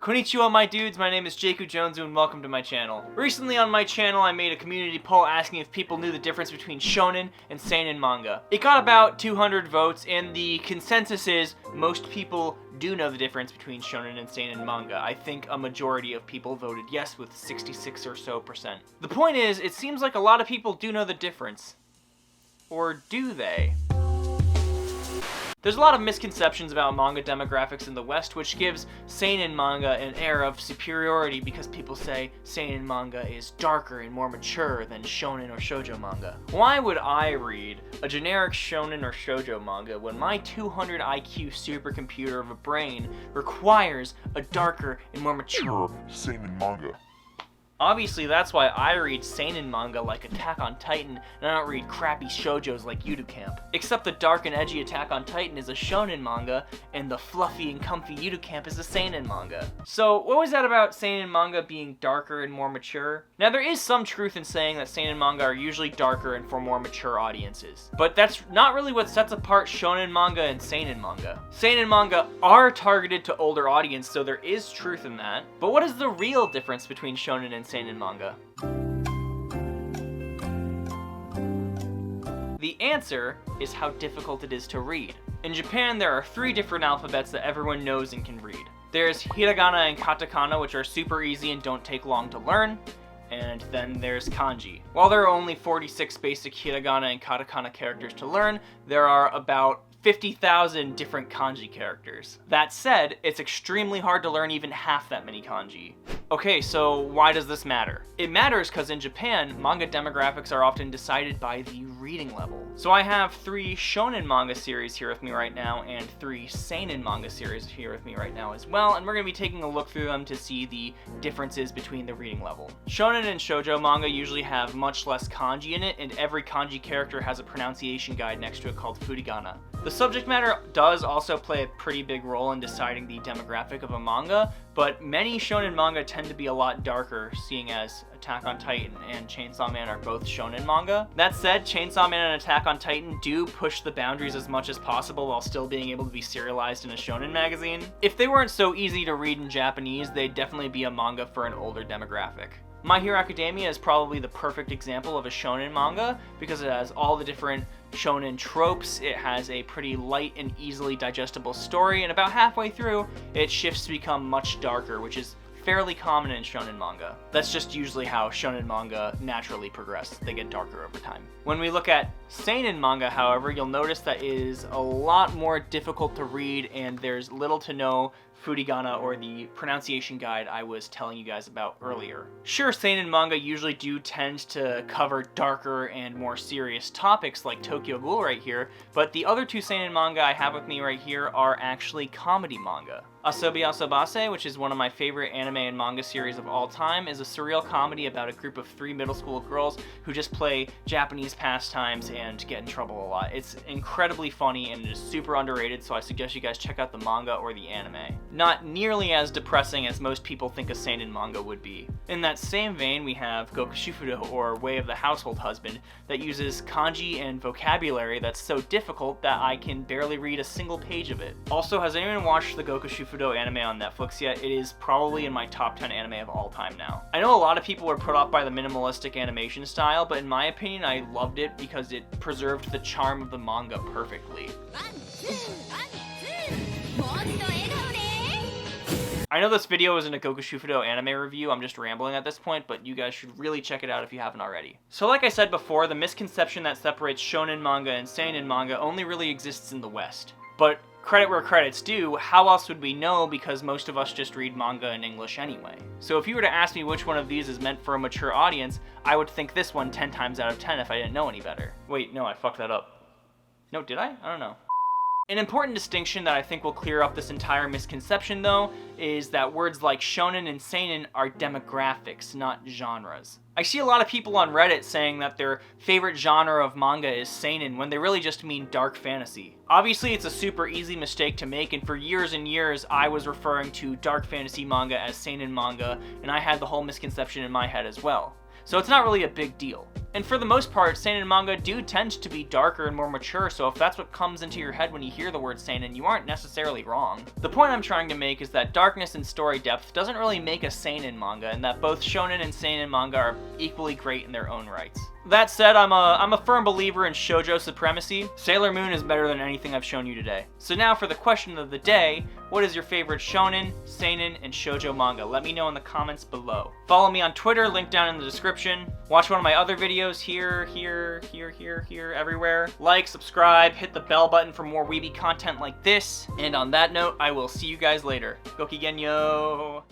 Konnichiwa my dudes, my name is Jaku Jonesu and welcome to my channel. Recently on my channel I made a community poll asking if people knew the difference between shonen and seinen manga. It got about 200 votes and the consensus is most people do know the difference between shonen and seinen manga. I think a majority of people voted yes with 66 or so %. The point is, it seems like a lot of people do know the difference. Or do they? There's a lot of misconceptions about manga demographics in the West, which gives seinen manga an air of superiority because people say seinen manga is darker and more mature than shonen or shoujo manga. Why would I read a generic shonen or shoujo manga when my 200 IQ supercomputer of a brain requires a darker and more mature seinen manga? Obviously, that's why I read seinen manga like Attack on Titan, and I don't read crappy shoujos like Yudu Camp. Except the dark and edgy Attack on Titan is a shonen manga, and the fluffy and comfy Yudu Camp is a seinen manga. So, what was that about seinen manga being darker and more mature? Now, there is some truth in saying that seinen manga are usually darker and for more mature audiences. But that's not really what sets apart shonen manga and seinen manga. Seinen manga are targeted to older audience, so there is truth in that. But what is the real difference between shonen and seinen manga? The answer is how difficult it is to read. In Japan, there are 3 different alphabets that everyone knows and can read. There's hiragana and katakana, which are super easy and don't take long to learn. And then there's kanji. While there are only 46 basic hiragana and katakana characters to learn, there are about 50,000 different kanji characters. That said, it's extremely hard to learn even half that many kanji. Okay, so why does this matter? It matters because in Japan, manga demographics are often decided by the reading level. So I have 3 shonen manga series here with me right now and 3 seinen manga series here with me right now as well, and we're going to be taking a look through them to see the differences between the reading level. Shonen and shoujo manga usually have much less kanji in it, and every kanji character has a pronunciation guide next to it called furigana. The subject matter does also play a pretty big role in deciding the demographic of a manga, but many shonen manga tend to be a lot darker, seeing as Attack on Titan and Chainsaw Man are both shonen manga. That said, Chainsaw Man and Attack on Titan do push the boundaries as much as possible while still being able to be serialized in a shonen magazine. If they weren't so easy to read in Japanese, they'd definitely be a manga for an older demographic. My Hero Academia is probably the perfect example of a shonen manga because it has all the different shonen tropes, it has a pretty light and easily digestible story, and about halfway through, it shifts to become much darker, which is fairly common in shonen manga. That's just usually how shonen manga naturally progress. They get darker over time. When we look at seinen manga, however, you'll notice that it is a lot more difficult to read and there's little to no furigana, or the pronunciation guide I was telling you guys about earlier. Sure, seinen manga usually do tend to cover darker and more serious topics like Tokyo Ghoul right here, but the other 2 seinen manga I have with me right here are actually comedy manga. Asobi Asobase, which is one of my favorite anime and manga series of all time, is a surreal comedy about a group of 3 middle school girls who just play Japanese pastimes and get in trouble a lot. It's incredibly funny and it is super underrated, so I suggest you guys check out the manga or the anime. Not nearly as depressing as most people think a seinen manga would be. In that same vein, we have Gokushufudo, or Way of the Household Husband, that uses kanji and vocabulary that's so difficult that I can barely read a single page of it. Also, has anyone watched the Gokushufudo anime on Netflix yet? It is probably in my top 10 anime of all time now. I know a lot of people were put off by the minimalistic animation style, but in my opinion, I loved it because it preserved the charm of the manga perfectly. I know this video isn't a Gokushufudo anime review, I'm just rambling at this point, but you guys should really check it out if you haven't already. So like I said before, the misconception that separates shonen manga and seinen manga only really exists in the West. But credit where credit's due, how else would we know, because most of us just read manga in English anyway. So if you were to ask me which one of these is meant for a mature audience, I would think this one 10 times out of 10 if I didn't know any better. Wait, no, I fucked that up. No, did I? I don't know. An important distinction that I think will clear up this entire misconception, though, is that words like shonen and seinen are demographics, not genres. I see a lot of people on Reddit saying that their favorite genre of manga is seinen when they really just mean dark fantasy. Obviously, it's a super easy mistake to make, and for years and years, I was referring to dark fantasy manga as seinen manga, and I had the whole misconception in my head as well. So it's not really a big deal. And for the most part, seinen manga do tend to be darker and more mature, so if that's what comes into your head when you hear the word seinen, you aren't necessarily wrong. The point I'm trying to make is that darkness and story depth doesn't really make a seinen manga, and that both shonen and seinen manga are equally great in their own rights. That said, I'm a firm believer in shoujo supremacy. Sailor Moon is better than anything I've shown you today. So now for the question of the day, what is your favorite shonen, seinen, and shoujo manga? Let me know in the comments below. Follow me on Twitter, link down in the description. Watch one of my other videos here, everywhere. Like, subscribe, hit the bell button for more weeby content like this. And on that note, I will see you guys later. Gokigenyo!